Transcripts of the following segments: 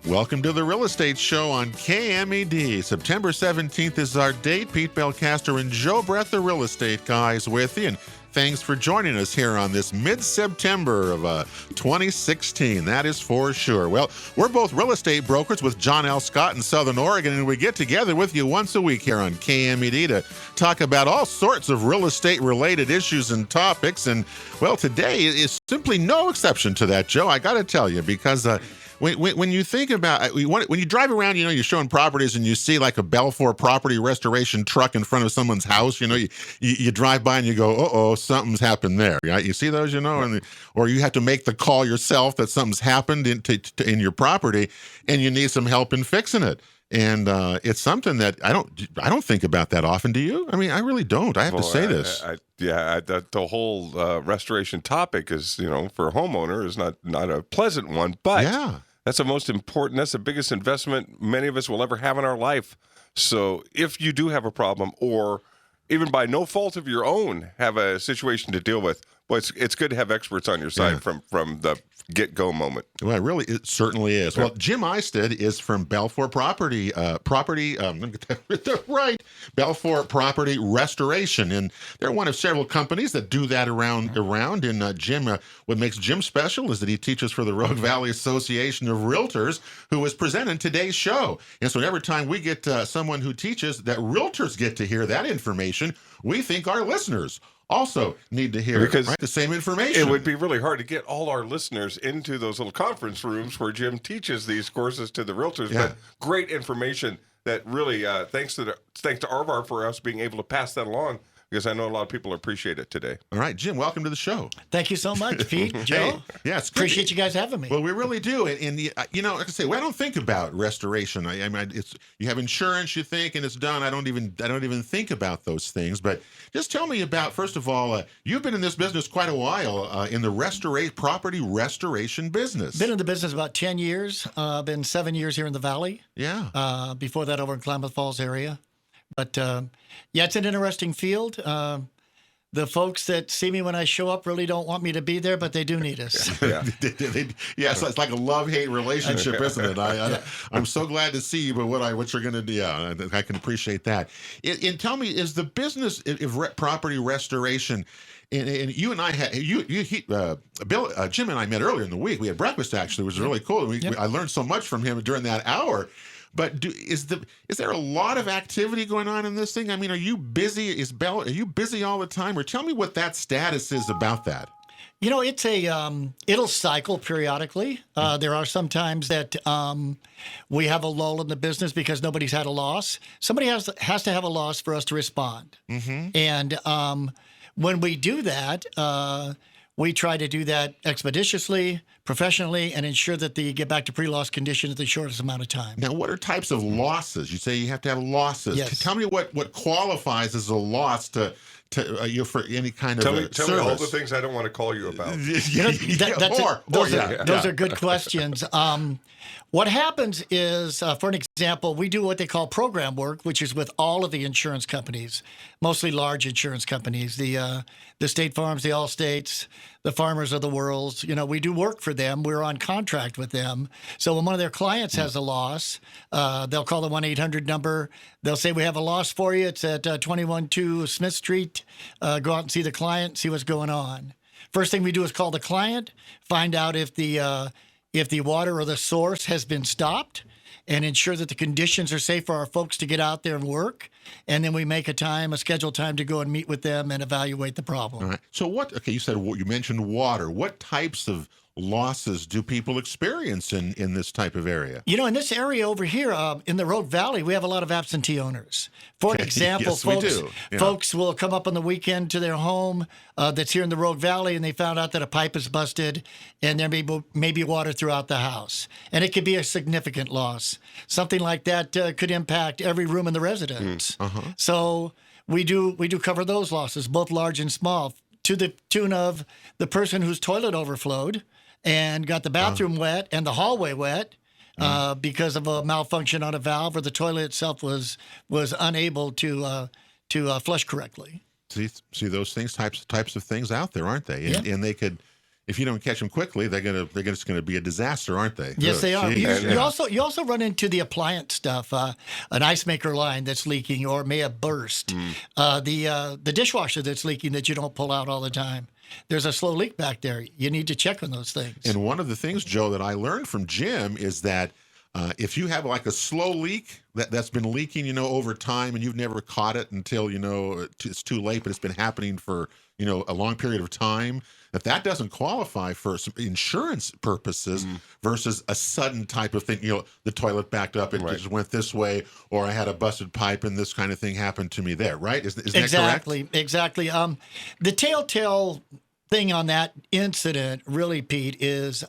Welcome to the Real Estate Show on KMED. September 17th is our date. Pete Belcaster and Joe Brett, the real estate guys, with you. And thanks for joining us here on this mid-September of 2016. That is for sure. Well, we're both real estate brokers with John L. Scott in Southern Oregon, and we get together with you once a week here on KMED to talk about all sorts of real estate-related issues and topics. And, well, today is simply no exception to that, Joe. I got to tell you, because when you think about, when you drive around, you're showing properties and you see like a Belfort property restoration truck in front of someone's house, you drive by and you go, uh-oh, something's happened there. Right? You see those, or you have to make the call yourself that something's happened in your property and you need some help in fixing it. And it's something that I don't think about that often. Do you? I mean, I really don't. I have to say this. The whole restoration topic is, for a homeowner is not a pleasant one, but yeah. That's the most important. That's the biggest investment many of us will ever have in our life. So if you do have a problem, or even by no fault of your own, have a situation to deal with, well, it's good to have experts on your side from the get-go moment. Well, it certainly is. Well, Jim Eisted is from Belfort Property, let me get that right, Belfort Property Restoration, and they're one of several companies that do that around. And Jim, what makes Jim special is that he teaches for the Rogue Valley Association of Realtors, who is presenting today's show. And so every time we get someone who teaches that realtors get to hear that information, we think our listeners also need to hear the same information. It would be really hard to get all our listeners into those little conference rooms where Jim teaches these courses to the realtors. Yeah. But great information that really, thanks to Arvar for us being able to pass that along, because I know a lot of people appreciate it today. All right, Jim, welcome to the show. Thank you so much, Pete, Joe. Hey, yeah, it's appreciate you guys having me. Well, we really do. And like I say, I don't think about restoration. I mean, you have insurance, you think, and it's done. I don't even think about those things. But just tell me about, first of all, you've been in this business quite a while, in the property restoration business. Been in the business about 10 years. Been 7 years here in the Valley. Yeah. Before that, over in Klamath Falls area. But, it's an interesting field. The folks that see me when I show up really don't want me to be there, but they do need us. Yeah, so it's like a love-hate relationship, isn't it? I'm so glad to see you, but what you're going to do, I can appreciate that. And tell me, is the business of property restoration, and you and I had Jim and I met earlier in the week. We had breakfast, actually. It was really cool. I learned so much from him during that hour. But is there a lot of activity going on in this thing? I mean, are you busy? Are you busy all the time? Or tell me what that status is about that. It's it'll cycle periodically. There are some times that we have a lull in the business because nobody's had a loss. Somebody has to have a loss for us to respond. Mm-hmm. And when we do that, we try to do that expeditiously, professionally, and ensure that they get back to pre-loss condition in the shortest amount of time. Now, what are types of losses? You say you have to have losses. Yes. Tell me what qualifies as a loss for any kind of service. Tell me all the things I don't want to call you about. Those are good questions. What happens is, for an example, we do what they call program work, which is with all of the insurance companies, mostly large insurance companies, the State Farms, the Allstates, the Farmers of the World. We do work for them. We're on contract with them. So when one of their clients has a loss, they'll call the 1-800 number. They'll say, we have a loss for you. It's at 212 Smith Street. Go out and see the client, see what's going on. First thing we do is call the client, find out if the water or the source has been stopped, and ensure that the conditions are safe for our folks to get out there and work. And then we make a scheduled time to go and meet with them and evaluate the problem. All right. So you mentioned water. What types of losses do people experience in this type of area? In this area over here, in the Rogue Valley, we have a lot of absentee owners. For example, yes, folks will come up on the weekend to their home that's here in the Rogue Valley, and they found out that a pipe is busted, and there may be water throughout the house. And it could be a significant loss. Something like that could impact every room in the residence. Uh-huh. So we do cover those losses, both large and small, to the tune of the person whose toilet overflowed and got the bathroom wet and the hallway wet because of a malfunction on a valve, or the toilet itself was unable to flush correctly. See those things, types of things out there, aren't they? And they could if you don't catch them quickly, they're just gonna be a disaster, aren't they? Yes, they are. Geez. You also run into the appliance stuff, an ice maker line that's leaking or may have burst, the dishwasher that's leaking that you don't pull out all the time. There's a slow leak back there. You need to check on those things. And one of the things, Joe, that I learned from Jim is that if you have like a slow leak that's been leaking, over time, and you've never caught it until it's too late, but it's been happening for a long period of time, that doesn't qualify for some insurance purposes versus a sudden type of thing. The toilet backed up, it just went this way, or I had a busted pipe and this kind of thing happened to me there, right? Is that correct? Exactly. The telltale thing on that incident, really, Pete, is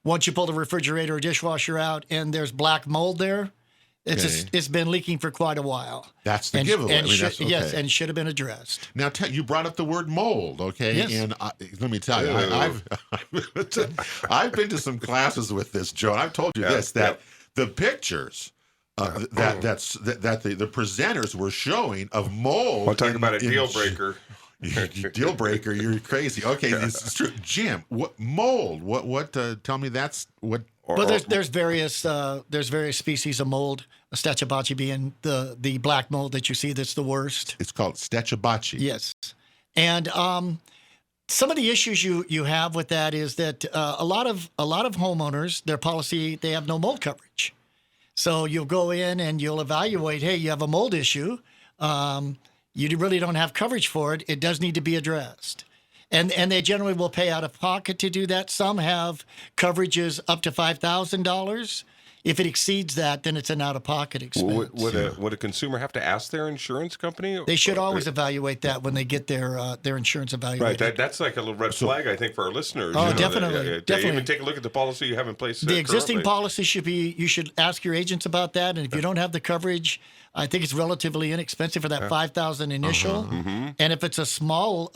once you pull the refrigerator or dishwasher out and there's black mold there, it's been leaking for quite a while. That's the giveaway. Yes, and should have been addressed. Now, you brought up the word mold, okay? Yes. And let me tell you, I've been to some classes with this, Joe. And I've told you that the pictures that the presenters were showing of mold. I'll talk about a deal breaker. Deal breaker, you're crazy. Okay, this is true. Jim, what mold? What? Tell me that's what. Well, there's various species of mold. Stechabachi being the black mold that you see that's the worst. It's called Stechabachi. Yes, and some of the issues you have with that is that a lot of homeowners, their policy, they have no mold coverage. So you'll go in and you'll evaluate. Hey, you have a mold issue. You really don't have coverage for it. It does need to be addressed. And they generally will pay out of pocket to do that. Some have coverages up to $5,000. If it exceeds that, then it's an out-of-pocket expense. Would a consumer have to ask their insurance company? They should always evaluate that when they get their insurance evaluated. Right, that's like a little red flag, I think, for our listeners. Oh, definitely. Definitely. Even take a look at the policy you have in place. The existing policy you should ask your agents about that. And if you don't have the coverage, I think it's relatively inexpensive for that $5,000 initial. And if it's a small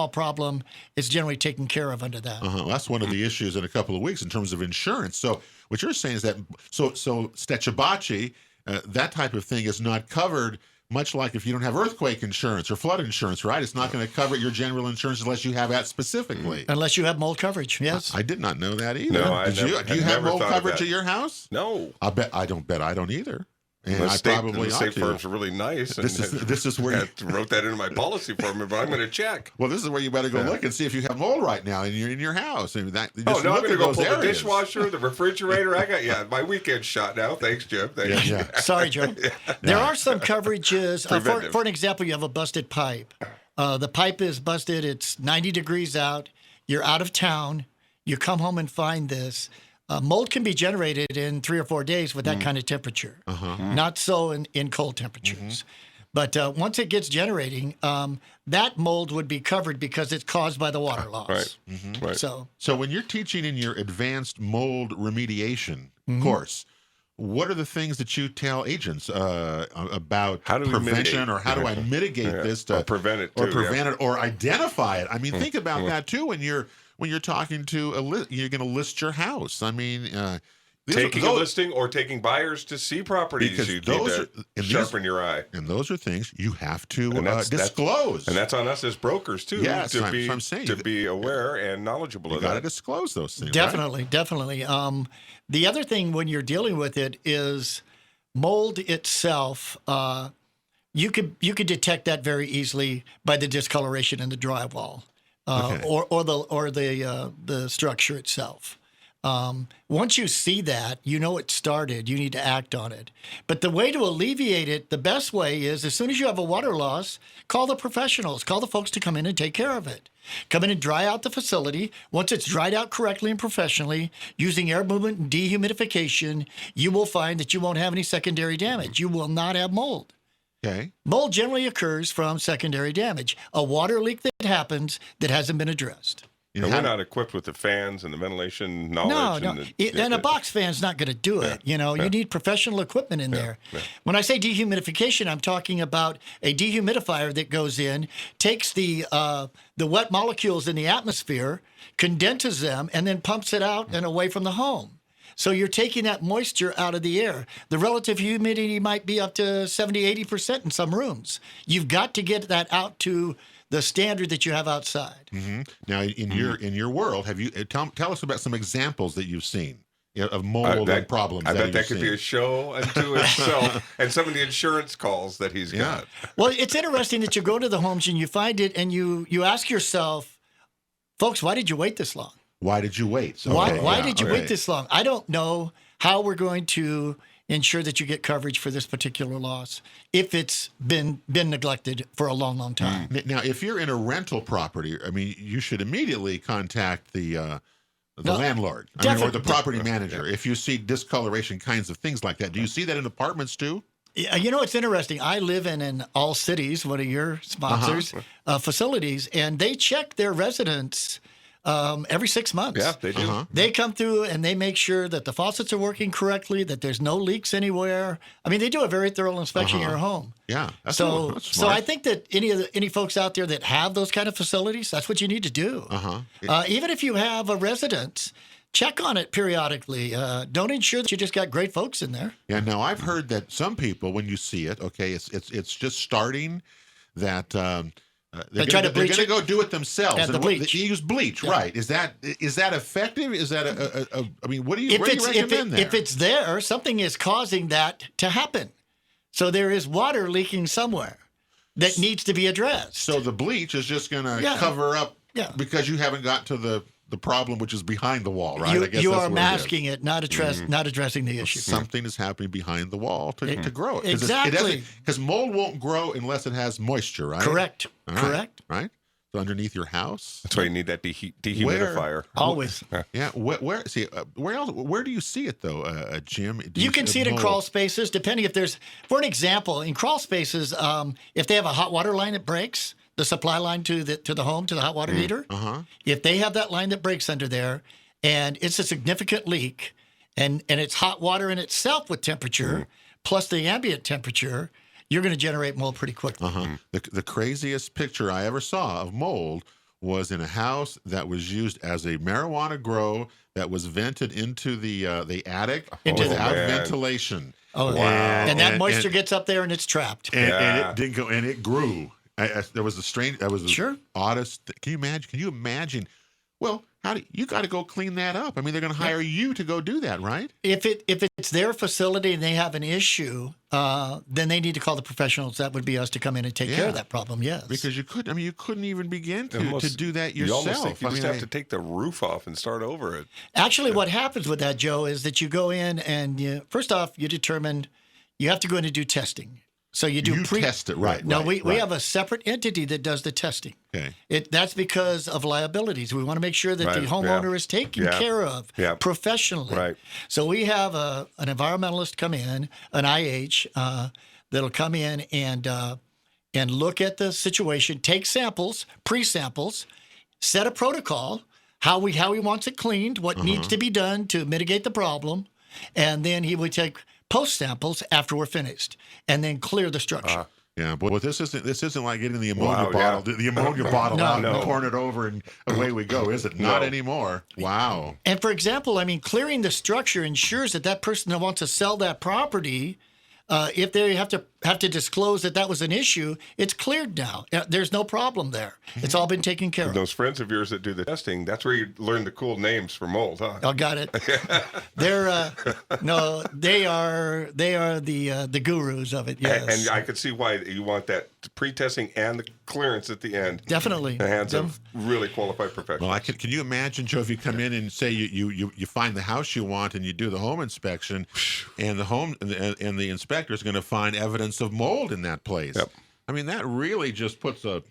problem, it's generally taken care of under that. Well, that's one of the issues in a couple of weeks in terms of insurance. So what you're saying is that so Stechabachi, that type of thing is not covered, much like if you don't have earthquake insurance or flood insurance, right? It's not going to cover your general insurance unless you have that specifically. Unless you have mold coverage, yes. I did not know that either. No, do you have mold coverage at your house? No. I don't either. And the probably state firms are really nice. And this is where I wrote that into my policy for me, but I'm going to check. Well, this is where you better go look and see if you have mold right now in your house. I mean, I'm going to go pull the dishwasher, the refrigerator. I got my weekend's shot now. Thanks, Jim. Thanks. Yeah. Sorry, Joe. There are some coverages. For an example, you have a busted pipe. The pipe is busted. It's 90 degrees out. You're out of town. You come home and find this. Mold can be generated in 3 or 4 days with that kind of temperature. Not so in cold temperatures. But once it gets generating, that mold would be covered because it's caused by the water loss. Right. So when you're teaching in your advanced mold remediation course, what are the things that you tell agents about prevention, or how do I mitigate this to or prevent it, or identify it? I mean, think about that too when you're talking to you're going to list your house. I mean, taking a listing or taking buyers to see properties, because you need to sharpen your eye. And those are things you have to disclose. And that's on us as brokers too. Yes, to be aware and knowledgeable of that. You got to disclose those things. Definitely. The other thing when you're dealing with it is mold itself. You could detect that very easily by the discoloration in the drywall. Or the structure itself. Once you see that, you know it started. You need to act on it. But the way to alleviate it, the best way is as soon as you have a water loss, call the professionals. Call the folks to come in and take care of it. Come in and dry out the facility. Once it's dried out correctly and professionally, using air movement and dehumidification, you will find that you won't have any secondary damage. You will not have mold. Okay. Mold generally occurs from secondary damage, a water leak that happens that hasn't been addressed. We're not equipped with the fans and the ventilation knowledge. No. And a box fan's not going to do it. You need professional equipment in there. Yeah. When I say dehumidification, I'm talking about a dehumidifier that goes in, takes the wet molecules in the atmosphere, condenses them, and then pumps it out and away from the home. So you're taking that moisture out of the air. The relative humidity might be up to 70, 80% in some rooms. You've got to get that out to the standard that you have outside. Mm-hmm. Now, in your world, have you tell us about some examples that you've seen of mold and problems? I bet that you've could seen. be a show unto itself, and some of the insurance calls that he's got. Well, it's interesting that you go to the homes and you find it, and you ask yourself, folks, why did you wait this long? Why did you wait? Why did you wait this long? I don't know how we're going to ensure that you get coverage for this particular loss if it's been neglected for a long, long time. Now, if you're in a rental property, I mean, you should immediately contact the landlord, or the property manager if you see discoloration kinds of things like that. Do you see that in apartments too? Yeah, it's interesting. I live in All Cities, one of your sponsors, facilities, and they check their residents every 6 months. Yeah, they do. They come through and they make sure that the faucets are working correctly, that there's no leaks anywhere. I mean, they do a very thorough inspection of your home. Yeah. That's So smart. I think that any folks out there that have those kind of facilities, that's what you need to do. Even if you have a residence, check on it periodically. Don't ensure that you just got great folks in there. Yeah. Now, I've heard that some people, when you see it, it's just starting that. They're going to go do it themselves. Yeah, the bleach. They use bleach, right? Is that effective? Is that I mean, where do you recommend that? If it's there, something is causing that to happen. So there is water leaking somewhere that needs to be addressed. So the bleach is just going to cover up because you haven't got to the problem which is behind the wall, right? I guess you that's are what masking it, not addressing the issue. Something is happening behind the wall to grow it. Exactly. Because mold won't grow unless it has moisture, right? Correct. Correct. Right. So underneath your house. That's why you need that dehumidifier. Always. Yeah. Where else? Where do you see it though, Jim? You can see it in crawl spaces, depending if there's. For an example, in crawl spaces, if they have a hot water line that breaks, the supply line to the home, to the hot water heater. If they have that line that breaks under there, and it's a significant leak, and it's hot water in itself with temperature, plus the ambient temperature, you're going to generate mold pretty quickly. The craziest picture I ever saw of mold was in a house that was used as a marijuana grow that was vented into the attic without ventilation. Oh, wow! And that moisture gets up there and it's trapped. And it didn't go, and it grew. There was the oddest. Can you imagine? Well, you got to go clean that up? I mean, they're going to hire you to go do that, right? If it's their facility and they have an issue, then they need to call the professionals. That would be us to come in and take care of that problem. Yes, because you couldn't even begin to do that yourself. You almost think you just have to take the roof off and start over it. Actually, what happens with that, Joe, is that you go in and first off, you determine you have to go in and do testing. So you test it, right? No, we have a separate entity that does the testing. Okay. That's because of liabilities. We want to make sure that the homeowner is taken care of professionally. Right. So we have an environmentalist come in, an IH, that'll come in and look at the situation, take samples, pre-samples, set a protocol, how he wants it cleaned, what needs to be done to mitigate the problem, and then he would take post samples after we're finished, and then clear the structure. Yeah, but this isn't like getting the ammonia bottle, the ammonia bottle out and pouring it over and away we go, is it? Not anymore. Wow. And for example, I mean, clearing the structure ensures that person that wants to sell that property, if they have to disclose that was an issue, it's cleared now. There's no problem there. It's all been taken care of. Those friends of yours that do the testing, that's where you learn the cool names for mold, huh? Oh, got it. They're they are the gurus of it. Yes, and I could see why you want that pre-testing and the clearance at the end. Definitely, the hands of really qualified professionals. Well, can you imagine, Joe, if you come in and say you find the house you want and you do the home inspection, and the inspector is going to find evidence of mold in that place. Yep. I mean, that really just puts a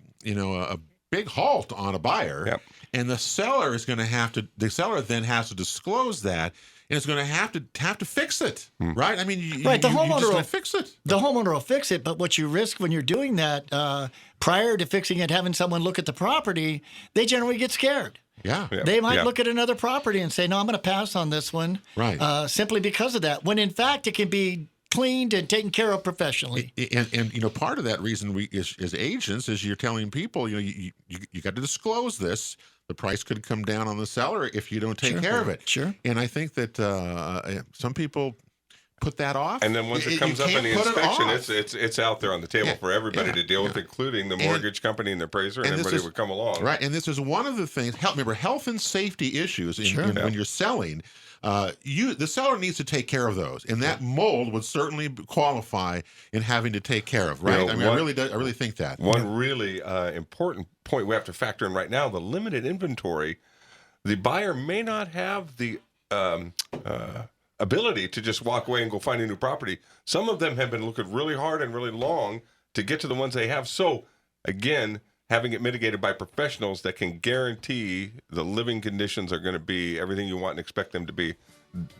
big halt on a buyer. Yep. And the seller then has to disclose that, and it's going to have to fix it, right? I mean, the homeowner will fix it. The homeowner will fix it, but what you risk when you're doing that, prior to fixing it, having someone look at the property, they generally get scared. Yeah. They might look at another property and say, no, I'm going to pass on this one, right? Simply because of that, when in fact it can be cleaned and taken care of professionally. And part of that reason as agents is you're telling people, you got to disclose this. The price could come down on the seller if you don't take care of it. Sure. And I think that some people put that off. And then once it comes up in the can't put it inspection, off. it's out there on the table for everybody yeah, to deal with, yeah. including the mortgage company and the appraiser and everybody would come along. Right, and this is one of the things. Remember, health and safety issues when you're selling. The seller needs to take care of those, and that mold would certainly qualify in having to take care of. Right? I really think that. One really important point we have to factor in right now: the limited inventory. The buyer may not have the ability to just walk away and go find a new property. Some of them have been looking really hard and really long to get to the ones they have. So, again, having it mitigated by professionals that can guarantee the living conditions are going to be everything you want and expect them to be.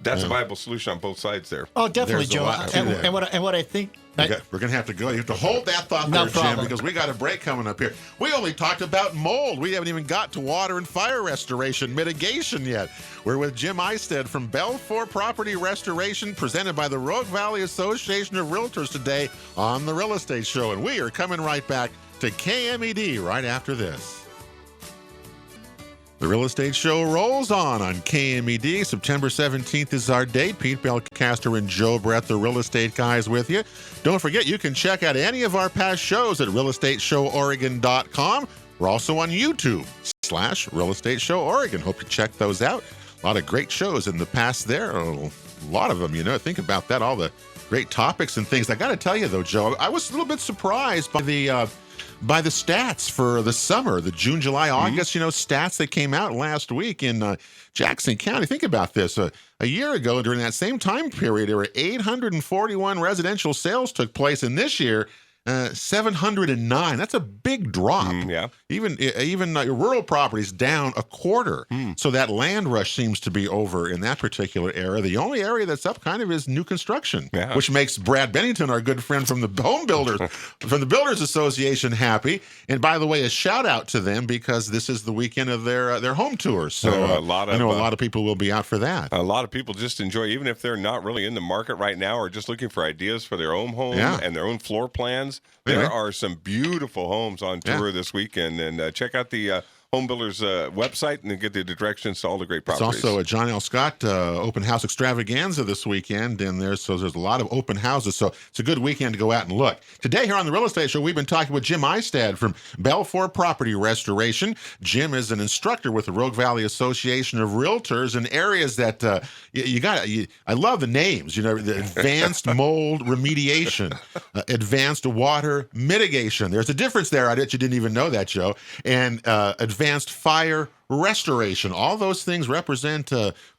That's a viable solution on both sides there. Oh, definitely, Joe. And what I think... We're going to have to go. You have to hold that thought there, Jim, because we got a break coming up here. We only talked about mold. We haven't even got to water and fire restoration mitigation yet. We're with Jim Eistedt from Belfour Property Restoration, presented by the Rogue Valley Association of Realtors today on The Real Estate Show. And we are coming right back to KMED right after this. The Real Estate Show rolls on KMED. September 17th is our date. Pete Belcaster and Joe Brett, the Real Estate Guys, with you. Don't forget, you can check out any of our past shows at realestateshoworegon.com. We're also on YouTube/Real Estate Show Oregon. Hope you check those out. A lot of great shows in the past there. A lot of them, think about that, all the great topics and things. I got to tell you, though, Joe, I was a little bit surprised by the stats for the summer, the June, July, August, stats that came out last week in Jackson County. Think about this. A year ago, during that same time period, there were 841 residential sales took place, and this year, 709. That's a big drop. Yeah. Even rural properties down a quarter. So that land rush seems to be over in that particular area. The only area that's up kind of is new construction, which makes Brad Bennington, our good friend from the Home Builders, from the Builders Association, happy. And by the way, a shout out to them because this is the weekend of their home tours. So I know a lot of people will be out for that. A lot of people just enjoy, even if they're not really in the market right now or just looking for ideas for their own home and their own floor plans. There are some beautiful homes on tour this weekend, and check out the Home Builders website and get the directions to all the great properties. It's also a John L. Scott open house extravaganza this weekend, and there's a lot of open houses, so it's a good weekend to go out and look. Today here on the Real Estate Show, we've been talking with Jim Eistedt from Belfour Property Restoration. Jim is an instructor with the Rogue Valley Association of Realtors in areas that I love the names, the advanced mold remediation, advanced water mitigation. There's a difference there. I bet you didn't even know that, Joe. And advanced fire restoration. All those things represent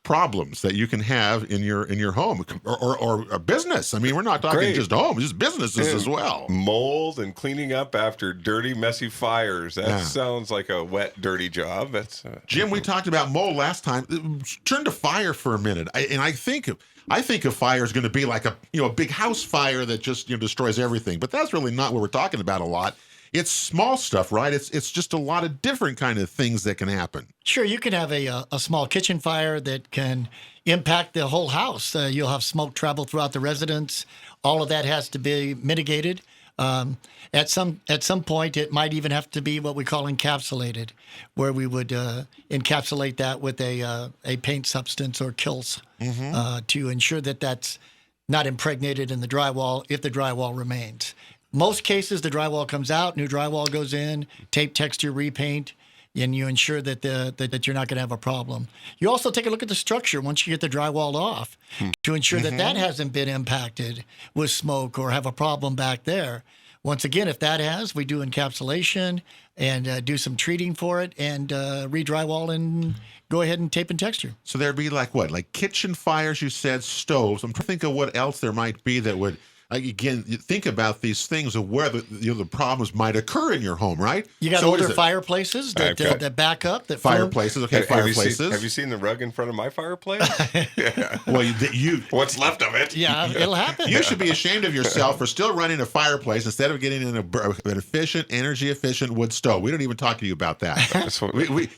problems that you can have in your home or a business. I mean, we're not talking just homes, just businesses as well. Mold and cleaning up after dirty, messy fires. That sounds like a wet, dirty job. That's Jim, we talked about mold last time. Turn to fire for a minute. I think of fire as going to be like a big house fire that just destroys everything. But that's really not what we're talking about a lot. It's small stuff, right? It's just a lot of different kind of things that can happen. Sure, you can have a small kitchen fire that can impact the whole house. You'll have smoke travel throughout the residence. All of that has to be mitigated. At some point, it might even have to be what we call encapsulated, where we would encapsulate that with a paint substance or kills to ensure that that's not impregnated in the drywall if the drywall remains. Most cases, the drywall comes out, new drywall goes in, tape texture repaint, and you ensure that that you're not going to have a problem. You also take a look at the structure once you get the drywall off to ensure that hasn't been impacted with smoke or have a problem back there. Once again, if that has, we do encapsulation and do some treating for it and re-drywall and go ahead and tape and texture. So there'd be like kitchen fires, you said, stoves. I'm trying to think of what else there might be that would... Again, you think about these things of where the problems might occur in your home, right? You got older fireplaces that back up. That fireplaces, fireplaces. Have you seen the rug in front of my fireplace? Yeah. Well, what's left of it? Yeah, it'll happen. You should be ashamed of yourself for still running a fireplace instead of getting in an efficient, energy-efficient wood stove. We don't even talk to you about that.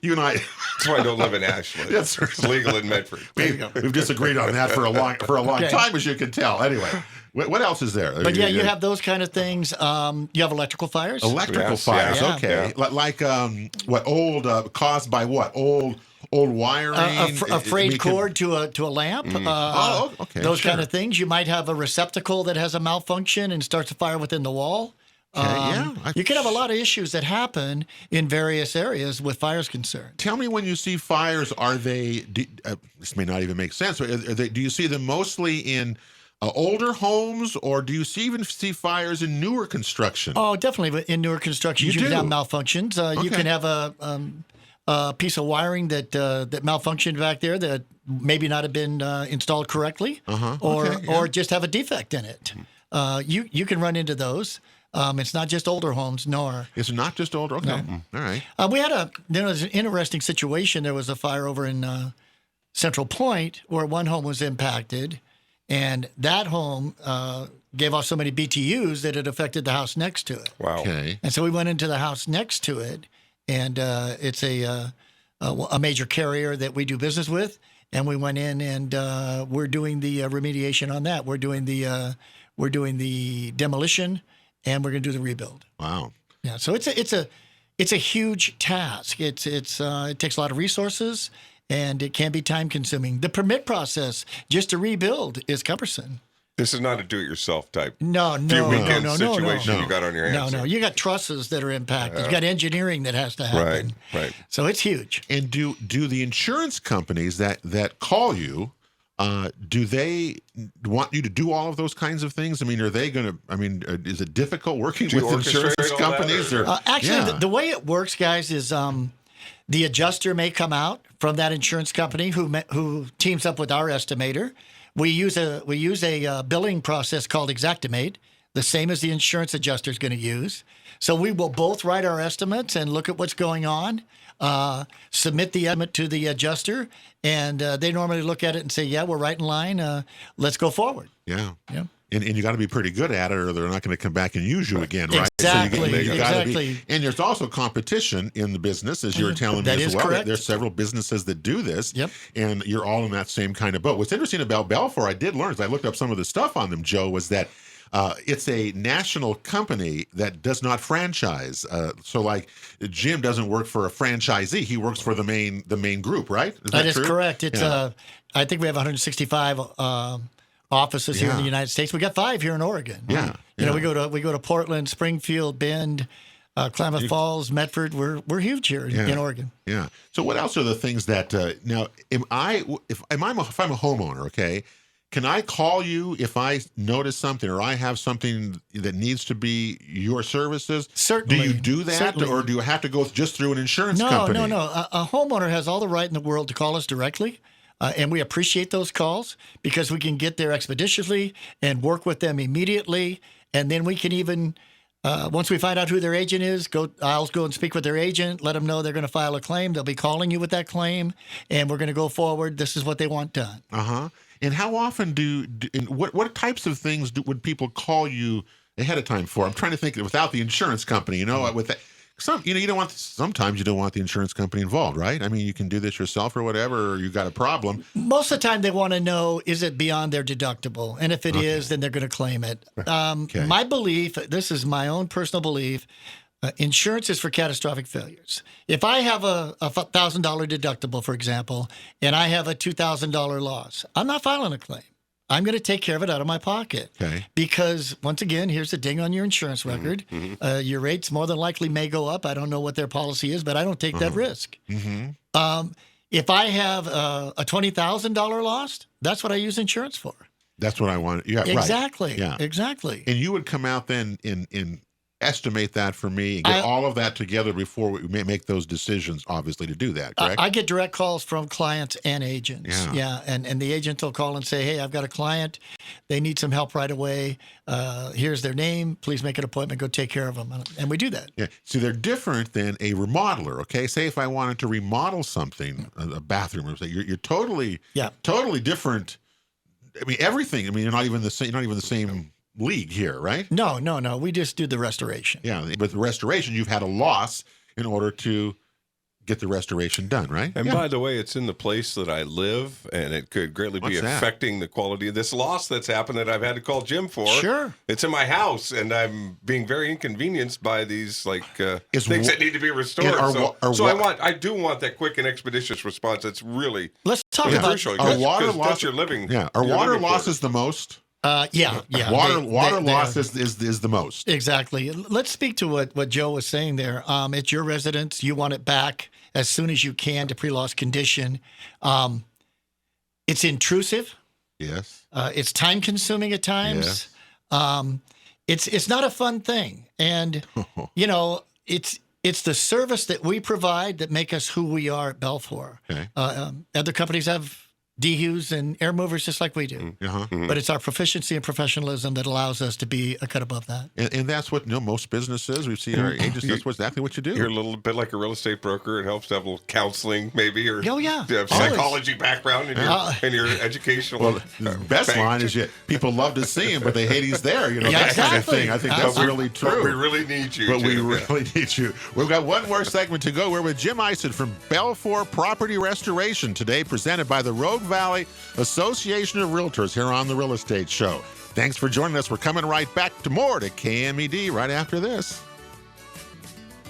You and I. That's why I don't live in Ashland. It's legal in Medford. We've disagreed on that for a long time, as you can tell. Anyway. What else is there? But you have those kind of things. You have electrical fires. Fires, okay. Yeah. Like caused by what? old wiring, a frayed cord to a lamp. Okay, those sure. kind of things. You might have a receptacle that has a malfunction and starts a fire within the wall. You can have a lot of issues that happen in various areas with fires concerned. Tell me, when you see fires, are they? This may not even make sense. But do you see them mostly in older homes, or do you even see fires in newer construction? Oh, definitely. In newer construction, you can have malfunctions. You can have a piece of wiring that malfunctioned back there that maybe not have been installed correctly, or just have a defect in it. You can run into those. It's not just older homes, nor. It's not just older. Okay, No. All right. We had there was an interesting situation. There was a fire over in Central Point where one home was impacted, and that home gave off so many BTUs that it affected the house next to it. Wow. Okay. And so we went into the house next to it, and it's a major carrier that we do business with, and we went in and we're doing the remediation on that. We're doing the demolition, and we're going to do the rebuild. Wow. Yeah. So it's a huge task. It takes a lot of resources, and it can be time consuming. The permit process just to rebuild is cumbersome. This is not a do-it-yourself type. No. Situation you got on your hands. No. You got trusses that are impacted. You got engineering that has to happen. Right. So it's huge. And do the insurance companies that call you, do they want you to do all of those kinds of things? I mean, are they going to? I mean, is it difficult working with insurance companies? Actually, the way it works, guys, is the adjuster may come out from that insurance company who teams up with our estimator. We use a billing process called Xactimate, the same as the insurance adjuster is going to use. So we will both write our estimates and look at what's going on, submit the estimate to the adjuster, and they normally look at it and say, yeah, we're right in line. Let's go forward. Yeah. Yeah. And you got to be pretty good at it, or they're not going to come back and use you again, right? Exactly. So you gotta Exactly. be, and there's also competition in the business, as you were telling me That as is well. correct. There's several businesses that do this, Yep. and you're all in that same kind of boat. What's interesting about Belfour, I did learn, as I looked up some of the stuff on them, Joe, was that it's a national company that does not franchise. So, like, Jim doesn't work for a franchisee; he works for the main group, right? That is true? correct. It's I think we have 165 offices here in the United States. We got 5 here in Oregon. Yeah. You know, we go to Portland, Springfield, Bend, Klamath Falls, Medford. We're huge here in Oregon. Yeah. So what else are the things that now if I'm a homeowner, okay, can I call you if I notice something or I have something that needs to be your services? Certainly. Do you do that, Certainly. or do you have to go just through an insurance company? No. A homeowner has all the right in the world to call us directly. And we appreciate those calls because we can get there expeditiously and work with them immediately. And then we can even, once we find out who their agent is, I'll go and speak with their agent, let them know they're going to file a claim. They'll be calling you with that claim, and we're going to go forward. This is what they want done. And how often and what types of things would people call you ahead of time for? I'm trying to think without the insurance company, with that. Sometimes you don't want the insurance company involved, right? I mean, you can do this yourself or whatever, or you got a problem. Most of the time they want to know, is it beyond their deductible? And if it is, then they're going to claim it. My belief, this is my own personal belief, insurance is for catastrophic failures. If I have a $1,000 deductible, for example, and I have a $2,000 loss, I'm not filing a claim. I'm going to take care of it out of my pocket. Okay. Because, once again, here's the ding on your insurance record. Your rates more than likely may go up. I don't know what their policy is, but I don't take that risk. If I have a $20,000 loss, that's what I use insurance for. That's what I want. Yeah, exactly. Right. Yeah. Exactly. And you would come out then and estimate that for me and get all of that together before we may make those decisions, obviously, to do that, correct? I get direct calls from clients and agents. Yeah. And the agent will call and say, hey, I've got a client. They need some help right away. Here's their name. Please make an appointment. Go take care of them. And we do that. Yeah. See, they're different than a remodeler, okay? Say if I wanted to remodel something, a bathroom or something, you're totally different. I mean, everything. I mean, you're not even the same league here, right? No. We just do the restoration. Yeah, but the restoration, you've had a loss in order to get the restoration done, right? And by the way, it's in the place that I live, and it could greatly be What's that? affecting the quality of this loss that's happened that I've had to call Jim for. Sure. It's in my house, and I'm being very inconvenienced by these things that need to be restored. I do want that quick and expeditious response. It's really Let's talk about crucial. Our water loss. That's your living. Yeah, our water loss is the most. Yeah. Water loss is the most. Exactly. Let's speak to what Joe was saying there. It's your residence. You want it back as soon as you can to pre-loss condition. It's intrusive. Yes. It's time-consuming at times. It's not a fun thing, and it's the service that we provide that make us who we are at Belfour. Okay. Other companies have DHUs and air movers just like we do. But it's our proficiency and professionalism that allows us to be a cut above that. And that's what most businesses, we see our agents, that's exactly what you do. You're a little bit like a real estate broker. It helps to have a little counseling, maybe, or Oh, yeah. to have psychology background in your educational. Well, the best line is people love to see him, but they hate he's there. Yeah, that kind of exactly. thing. I think that's really true. But we really need you. But we Jim. really need you. We've got one more segment to go. We're with Jim Ison from Belfour Property Restoration today, presented by the Rogue Valley Association of Realtors here on the Real Estate Show. Thanks for joining us. We're coming right back to more to KMED right after this.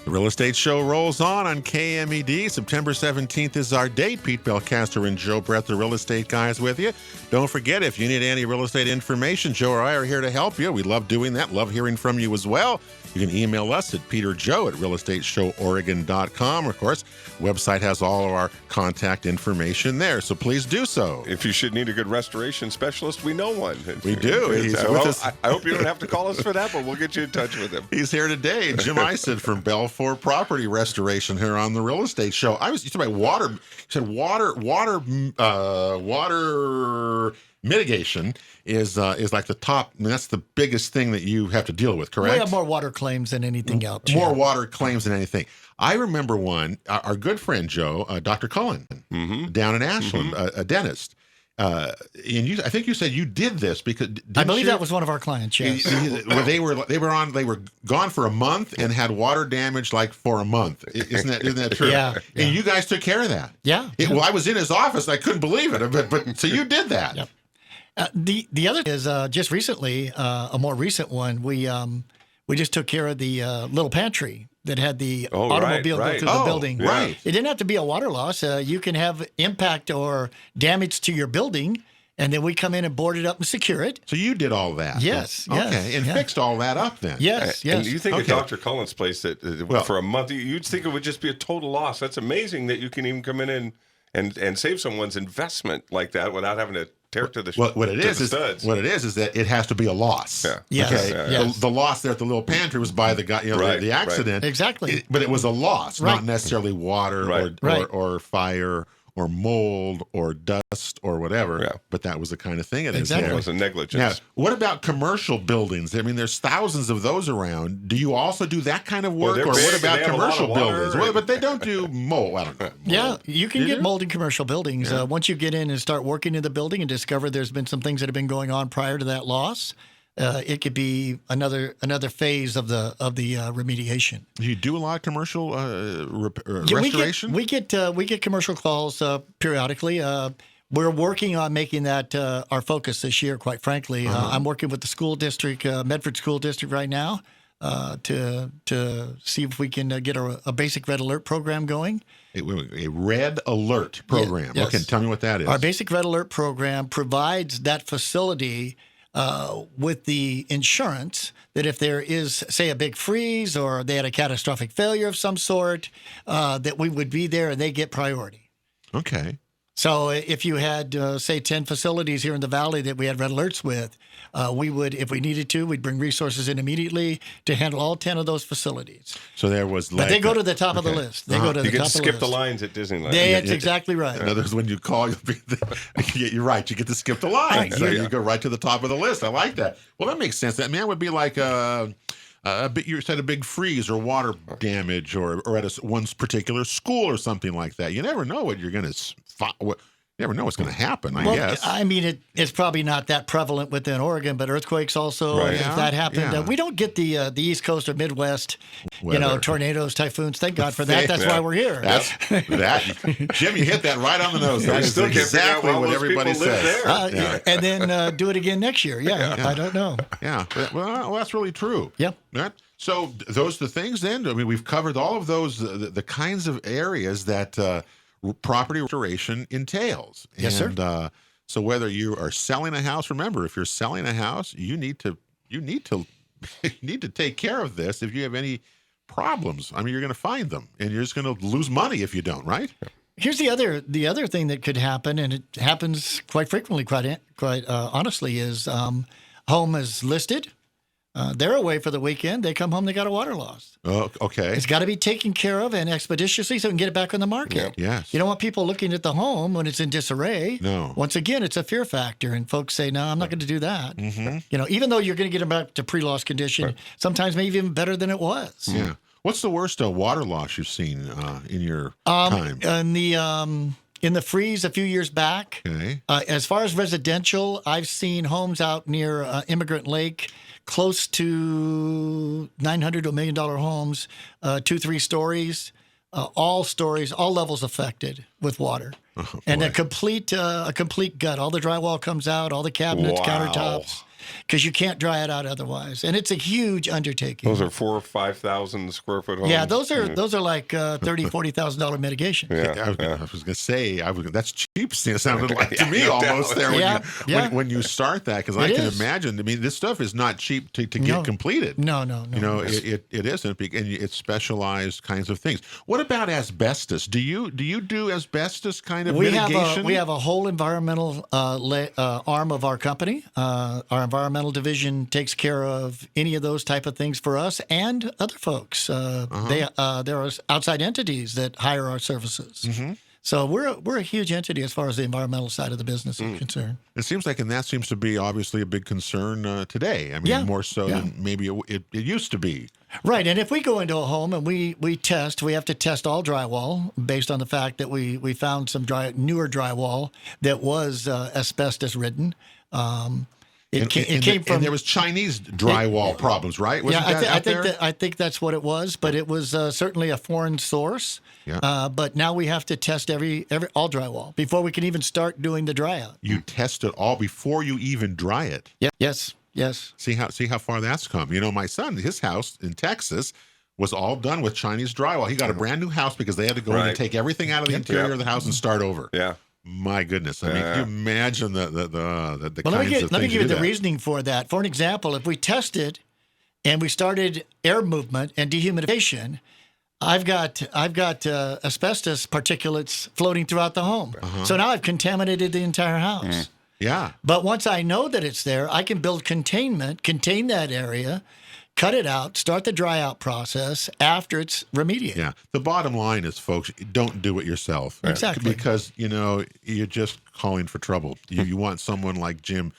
The Real Estate Show rolls on KMED. September 17th is our date. Pete Belcaster and Joe Brett, the Real Estate Guys, with you. Don't forget, if you need any real estate information, Joe or I are here to help you. We love doing that. Love hearing from you as well. You can email us at peterjoe@realestateShowOregon.com. Of course, website has all of our contact information there, so please do so. If you should need a good restoration specialist, we know one. We do. He's with us. I hope you don't have to call us for that, but we'll get you in touch with him. He's here today. Jim Ison from Belfour Property Restoration here on the Real Estate Show. You talking about water. You said water mitigation is like the top. I mean, that's the biggest thing that you have to deal with, correct? We have more water claims than anything else. More water claims than anything. I remember one, our good friend Joe, Dr. Cullen, down in Ashland, a dentist. And I think you said you did this because I believe that was one of our clients. Yes, they were gone for a month and had water damage like for a month. Isn't that true? Yeah. And you guys took care of that. Yeah. Well, I was in his office. I couldn't believe it. But so you did that. Yep. The other is just recently, a more recent one. We just took care of the little pantry that had the automobile go through the building. Right. It didn't have to be a water loss. You can have impact or damage to your building, and then we come in and board it up and secure it. So you did all that. Yes. Okay. And fixed all that up then. Yes. And you think of Dr. Cullen's place that for a month, you'd think it would just be a total loss. That's amazing that you can even come in and save someone's investment like that without having to tear it to the what it is that it has to be a loss. Yeah. Yes. Okay. Yes. The loss there at the little pantry was by the guy, the accident. Right. Exactly. But it was a loss, not necessarily water or fire or mold or dust or whatever. Yeah. But that was the kind of thing it is. It was a negligence. Now, what about commercial buildings? I mean, there's thousands of those around. Do you also do that kind of work, or what about commercial buildings? Well, but they don't do mold. I don't know. Yeah, you can get mold in commercial buildings. Once you get in and start working in the building and discover there's been some things that have been going on prior to that loss, it could be another phase of the remediation. Do you do a lot of commercial restoration? We get commercial calls periodically. We're working on making that our focus this year. Quite frankly, I'm working with the school district, Medford School District, right now to see if we can get a basic red alert program going. A red alert program. Yes. Okay, tell me what that is. Our basic red alert program provides that facility with the insurance that if there is, say, a big freeze or they had a catastrophic failure of some sort, that we would be there and they get priority. Okay. So if you had, say, 10 facilities here in the valley that we had red alerts with, we would, if we needed to, we'd bring resources in immediately to handle all 10 of those facilities. So there was But they go to the top of the list. They go to the top of the list. You can skip the lines at Disneyland. That's exactly right. In other words, when you call, you're right. You get to skip the line. So you go right to the top of the list. I like that. Well, that makes sense. That would be like you said a big freeze or water damage or at one particular school or something like that. You never know what you're going to never know what's going to happen, I Well, guess. I mean, it's probably not that prevalent within Oregon, but earthquakes also, Right. if Yeah, that happened. yeah. We don't get the East Coast or Midwest, Weather. tornadoes, typhoons. Thank God for that. That's Yeah. why we're here. Jim, you hit that right on the nose. That is still can't figure out exactly why what most everybody people live says. there. And then do it again next year. Yeah, I don't know. Yeah, well, that's really true. Yeah. Right? So those are the things then. I mean, we've covered all of those, the kinds of areas that property restoration entails. Yes, sir. And so whether you are selling a house, remember, if you're selling a house, you need to you need to take care of this. If you have any problems, I mean, you're going to find them, and you're just going to lose money if you don't, right? Here's the other thing that could happen, and it happens quite frequently, quite honestly, is home is listed. They're away for the weekend. They come home, they got a water loss. Oh, okay. It's got to be taken care of and expeditiously so we can get it back on the market. Yes. You don't want people looking at the home when it's in disarray. No. Once again, it's a fear factor, and folks say, "No, I'm not going to do that." Mm-hmm. Even though you're going to get them back to pre-loss condition, sometimes maybe even better than it was. Yeah. What's the worst water loss you've seen in your time? In the freeze a few years back, Okay. as far as residential, I've seen homes out near Immigrant Lake, close to $900 to $1 million homes, 2-3 stories, all levels affected with water, and boy. a complete gut. All the drywall comes out, all the cabinets, Wow. countertops, because you can't dry it out otherwise, and it's a huge undertaking. Those are 4,000 or 5,000 square foot homes. Yeah, those are like $30,000-$40,000 mitigation. I was going to say that's cheap. It sounded like to me no almost doubt. there when you start that, because I It can is. imagine. I mean, this stuff is not cheap to get No. completed. No. It isn't, and it's specialized kinds of things. What about asbestos? Do you do asbestos kind of mitigation? We have a whole environmental arm of our company. Our environmental division takes care of any of those type of things for us and other folks. There are outside entities that hire our services. Mm-hmm. So we're a huge entity as far as the environmental side of the business is concerned. It seems like, and that seems to be obviously a big concern today. I mean, more so than maybe it used to be. Right, and if we go into a home and we test, we have to test all drywall based on the fact that we found some newer drywall that was asbestos ridden. It came from. And there was Chinese drywall problems, right? Wasn't that I think that's what it was, but it was certainly a foreign source. Yeah. But now we have to test all drywall before we can even start doing the dry out. You test it all before you even dry it. Yes. See how far that's come. My son, his house in Texas was all done with Chinese drywall. He got a brand new house because they had to go in and take everything out of the interior of the house and start over. Yeah. My goodness! I mean, can you imagine the kinds of Let me things give you the that. reasoning for that. For an example, if we tested and we started air movement and dehumidification, I've got asbestos particulates floating throughout the home. So now I've contaminated the entire house. Yeah. But once I know that it's there, I can build containment, contain that area, cut it out, start the dry out process after it's remediated. Yeah. The bottom line is, folks, don't do it yourself. Exactly. Because, you're just calling for trouble. You want someone like Jim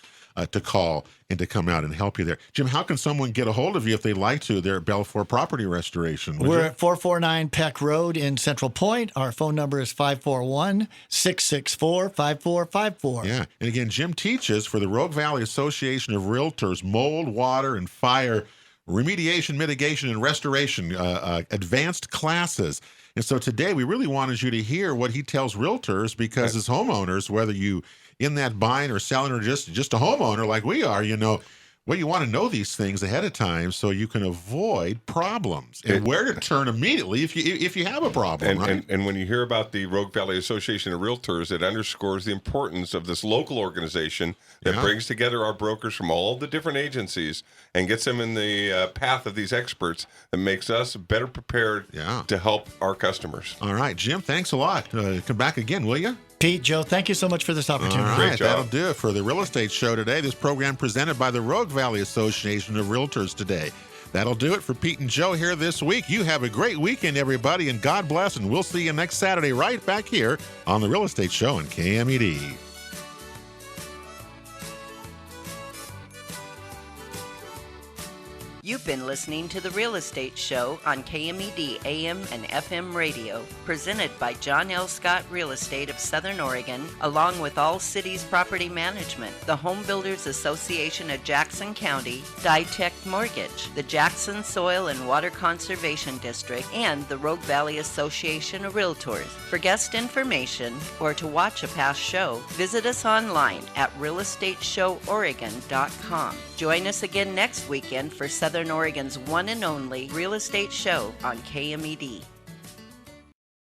to call and to come out and help you there. Jim, how can someone get a hold of you if they'd like to? They're at Belfour Property Restoration. We're at 449 Peck Road in Central Point. Our phone number is 541-664-5454. Yeah. And again, Jim teaches for the Rogue Valley Association of Realtors mold, water, and fire remediation, mitigation, and restoration advanced classes. And so today we really wanted you to hear what he tells realtors, because as homeowners, whether you in that buying or selling or just a homeowner like we are, you want to know these things ahead of time so you can avoid problems and where to turn immediately if you have a problem. Right? And when you hear about the Rogue Valley Association of Realtors, it underscores the importance of this local organization that brings together our brokers from all the different agencies and gets them in the path of these experts that makes us better prepared to help our customers. All right, Jim, thanks a lot. Come back again, will you? Pete, Joe, thank you so much for this opportunity. All Great right, job. that'll do it for the Real Estate Show today. This program presented by the Rogue Valley Association of Realtors today. That'll do it for Pete and Joe here this week. You have a great weekend, everybody, and God bless, and we'll see you next Saturday right back here on the Real Estate Show on KMED. You've been listening to The Real Estate Show on KMED AM and FM radio, presented by John L. Scott Real Estate of Southern Oregon, along with All Cities Property Management, the Home Builders Association of Jackson County, Ditech Mortgage, the Jackson Soil and Water Conservation District, and the Rogue Valley Association of Realtors. For guest information or to watch a past show, visit us online at realestateshoworegon.com. Join us again next weekend for Southern Oregon's one and only Real Estate Show on KMED.